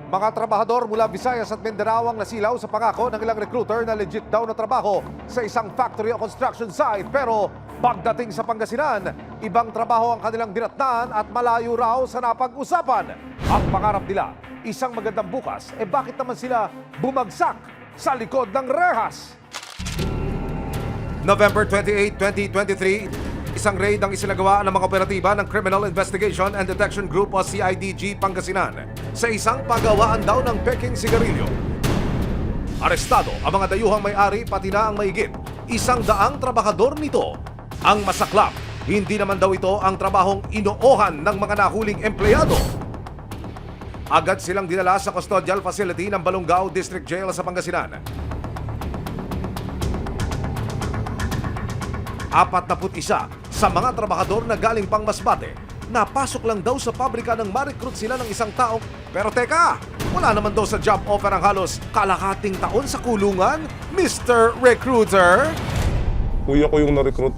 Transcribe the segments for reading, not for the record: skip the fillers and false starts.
Mga trabahador mula Visayas at Mindanao ang nasilaw sa pangako ng ilang recruiter na legit daw na trabaho sa isang factory o construction site. Pero pagdating sa Pangasinan, ibang trabaho ang kanilang dinatnan at malayo raw sa napag-usapan. Ang pangarap nila, isang magandang bukas, bakit naman sila bumagsak sa likod ng rehas? November 28, 2023, isang raid ang isinagawa ng mga operatiba ng Criminal Investigation and Detection Group o CIDG Pangasinan sa isang pagawaan daw ng peking sigarilyo. Arestado ang mga dayuhang may-ari pati na ang mahigit 100 trabahador nito. Ang masaklap, hindi naman daw ito ang trabahong inoohan ng mga nahuling empleyado. Agad silang dinala sa custodial facility ng Balongao District Jail sa Pangasinan. 41 sa mga trabahador na galing pang Masbate, napasok lang daw sa pabrika nang ma-recruit sila ng isang tao. Pero teka, wala naman daw sa job offer ang halos kalahating taon sa kulungan, Mr. Recruiter. Kuya ko yung na-recruit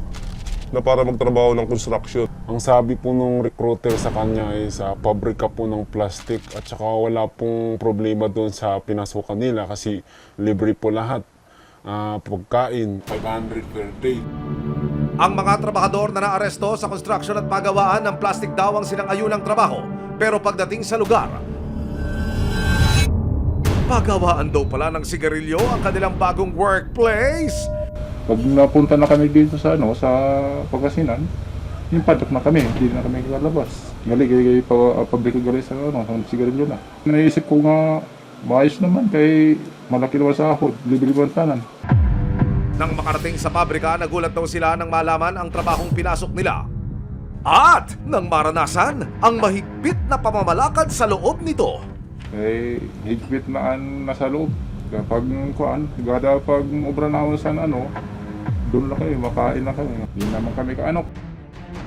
na para magtrabaho ng construction. Ang sabi po nung recruiter sa kanya ay sa pabrika po ng plastic at saka wala pong problema doon sa pinasukan nila kasi libre po lahat. Pagkain, 500 per day. Ang mga trabahador na naaresto sa construction at pagawaan ng plastic daw ang sinang-ayunang trabaho. Pero pagdating sa lugar, pagawaan daw pala ng sigarilyo ang kanilang bagong workplace. Pag napunta na kami dito sa Pangasinan, yung padok na kami, hindi na kami lalabas. Gali pabrika gali sa sigarilyo na. Naisip ko nga, maayos naman kay malaki naman sahod, libre naman tanan. Nang makarating sa pabrika, nagulat daw sila nang malaman ang trabahong pinasok nila. At nang maranasan ang mahigpit na pamamalakad sa loob nito. Eh, higpit na nasa loob. Kapag gada pag obra na sa doon lang kayo, makain na kami. Hindi naman kami kaanok.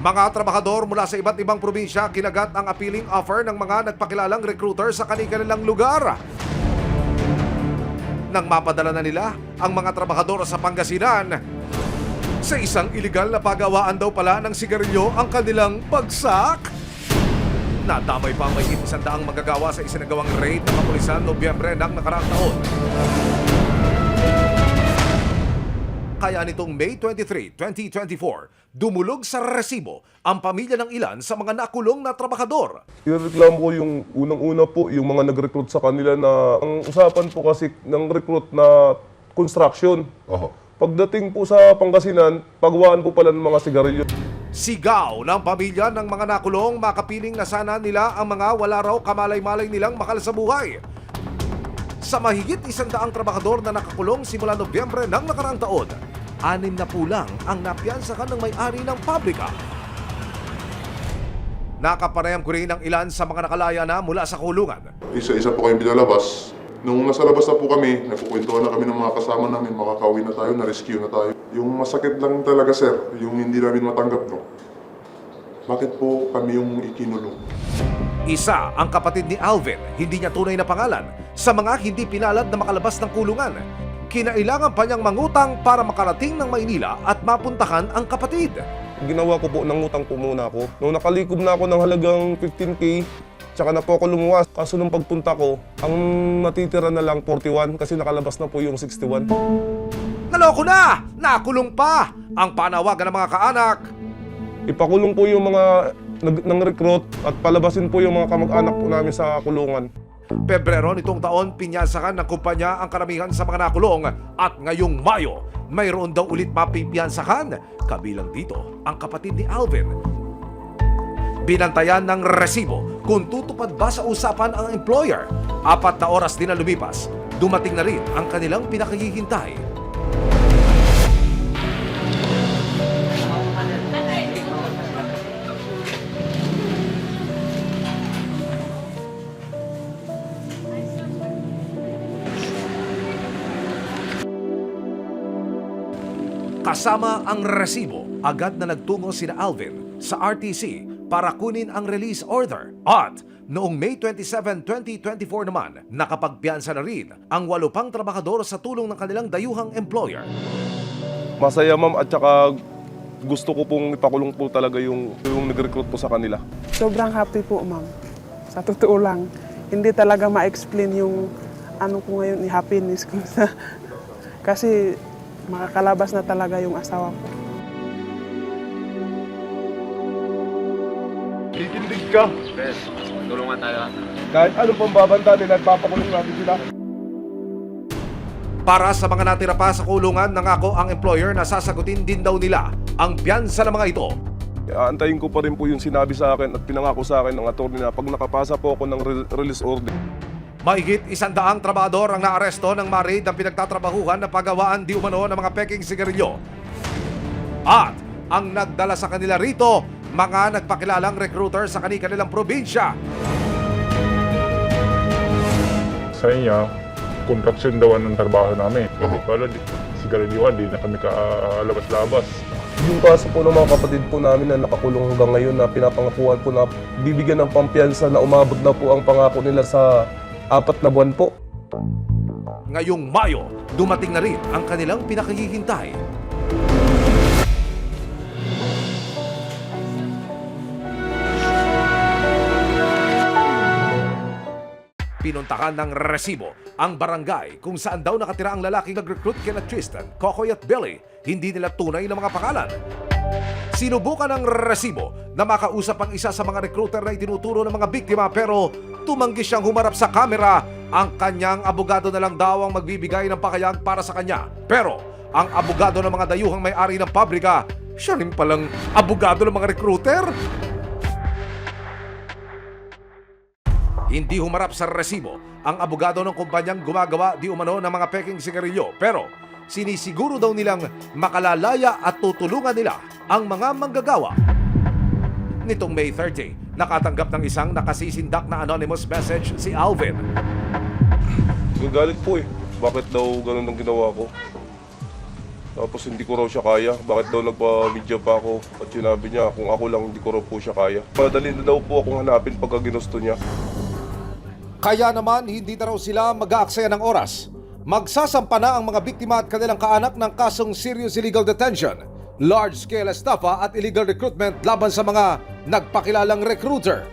Mga trabahador mula sa iba't ibang probinsya kinagat ang appealing offer ng mga nagpakilalang recruiter sa kanilang lugar. Nang mapadala na nila ang mga trabahador sa Pangasinan, sa isang iligal na pagawaan daw pala ng sigarilyo ang kanilang bagsak. Nadamay pa ang mahigit 100 magagawa sa isinagawang raid ng kapulisan Nobyembre ng nakaraang taon. Kaya nitong May 23, 2024, dumulog sa resibo ang pamilya ng ilan sa mga nakulong na trabahador. Ireklamo ko yung unang-una po, yung mga nag-recruit sa kanila na ang usapan po kasi ng recruit na construction. Pagdating po sa Pangasinan, pagawaan po pala ng mga sigarilyo. Sigaw ng pamilya ng mga nakulong, makapiling na sana nila ang mga wala raw kamalay-malay nilang makal sa buhay. Sa mahigit 100 trabahador na nakakulong simula Nobyembre ng nakaraang taon, 6 na po lang ang napiyansakan ng may-ari ng pabrika. Nakapanayam ko rin ang ilan sa mga nakalaya na mula sa kulungan. Isa-isa po kayong pinalabas. Nung nasa labas na po kami, nagkukwentuhan na kami ng mga kasama namin, makakauwi na tayo, na-rescue na tayo. Yung masakit lang talaga, sir, yung hindi namin matanggap, no? Bakit po kami yung ikinulong? Isa ang kapatid ni Alvin, hindi niya tunay na pangalan, sa mga hindi pinalad na makalabas ng kulungan. Kinailangan pa niyang mangutang para makarating ng Maynila at mapuntahan ang kapatid. Ginawa ko po, nangutang po muna ako. Nung nakalikob na ako ng halagang 15K, tsaka na po ako lumuwas. Kaso nung pagpunta ko, ang natitira na lang 41 kasi nakalabas na po yung 61. Naloko na! Nakulong pa! Ang panawagan ng mga kaanak. Ipakulong po yung mga nang-recruit at palabasin po yung mga kamag-anak po namin sa kulungan. Pebrero nitong taon, pinyansakan ng kumpanya ang karamihan sa mga nakulong at ngayong Mayo, mayroon daw ulit mapipiyansakan. Kabilang dito ang kapatid ni Alvin. Binantayan ng resibo kung tutupad ba sa usapan ang employer. 4 na oras din na lumipas, dumating na rin ang kanilang pinakahihintay. Kasama ang resibo, agad na nagtungo sina Alvin sa RTC para kunin ang release order. At noong May 27, 2024 naman, nakapagpiyansa na rin ang 8 pang trabahador sa tulong ng kanilang dayuhang employer. Masaya, ma'am, at saka gusto ko pong ipakulong po talaga yung nag-recruit po sa kanila. Sobrang happy po, ma'am. Sa totoo lang. hindi talaga ma-explain yung ano ko ngayon, yung happiness ko. Kasi makakalabas na talaga yung asawa ko. Titindig ka. Yes, tulungan tayo. Kahit anong pambabanta nila, papakulong natin sila. Para sa mga natira pa sa kulungan, nangako ang employer na sasagutin din daw nila ang piyansa ng mga ito. Aantayin ko pa rin po yung sinabi sa akin at pinangako sa akin ng attorney na pag nakapasa po ako ng release order. Mahigit 100 trabahador ang naaresto ng marid ang pinagtatrabahuhan na paggawaan di umano ng mga peking sigarilyo. At ang nagdala sa kanila rito, mga nagpakilalang recruiter sa kanilang probinsya. Sa inyo, contraction daw ang trabaho namin. Kasi pala, sigarilyoan, di na kami kalabas-labas. Yung kaso po ng mga kapatid po namin na nakakulong hanggang ngayon na pinapangakuan po na bibigyan ng pampiyansa na umabot na po ang pangako nila sa 4 na buwan po. Ngayong Mayo, dumating na rin ang kanilang pinakahihintay. Pinuntahan ng resibo ang barangay kung saan daw nakatira ang lalaking nag-recruit kina Tristan, Kokoy at Billy. Hindi nila tunay na mga pangalan. Sinubukan ng resibo na makausap ang isa sa mga recruiter na itinuturo ng mga biktima pero tumanggi siyang humarap sa kamera. Ang kanyang abogado na lang daw ang magbibigay ng pakayag para sa kanya. Pero ang abogado ng mga dayuhang may-ari ng pabrika, siya rin palang abogado ng mga recruiter. Hindi humarap sa resibo ang abogado ng kumpanyang gumagawa di umano ng mga peking sigarilyo. Pero sinisiguro daw nilang makalalaya at tutulungan nila ang mga manggagawa. Nitong May 30, nakatanggap ng isang nakasisindak na anonymous message si Alvin. Nagalit po eh. Bakit daw ganun ang ginawa ko? Tapos hindi ko raw siya kaya. Bakit daw nagpa-video pa ako? At sinabi niya kung ako lang hindi ko raw po siya kaya. Madali na daw po akong hanapin pagka ginusto niya. Kaya naman, hindi na raw sila mag-aaksaya ng oras. Magsasampa na ang mga biktima at kanilang kaanak ng kasong serious illegal detention, large-scale estafa at illegal recruitment laban sa mga nagpakilalang recruiter.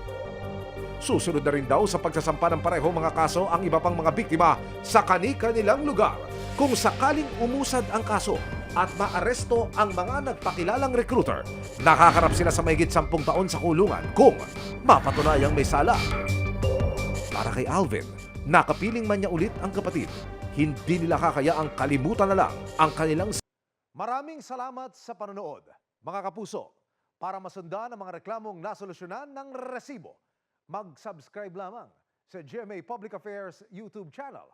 Susunod na rin daw sa pagsasampa ng pareho mga kaso ang iba pang mga biktima sa kani-kanilang lugar. Kung sakaling umusad ang kaso at maaresto ang mga nagpakilalang recruiter, nakakarap sila sa mahigit 10 taon sa kulungan kung mapatunayang may sala. Para kay Alvin, nakapiling man niya ulit ang kapatid, hindi nila kakaya ang kalimutan na lang ang kanilang... Maraming salamat sa panonood, mga kapuso. Para masundan ang mga reklamong nasolusyonan ng resibo, mag-subscribe lamang sa GMA Public Affairs YouTube channel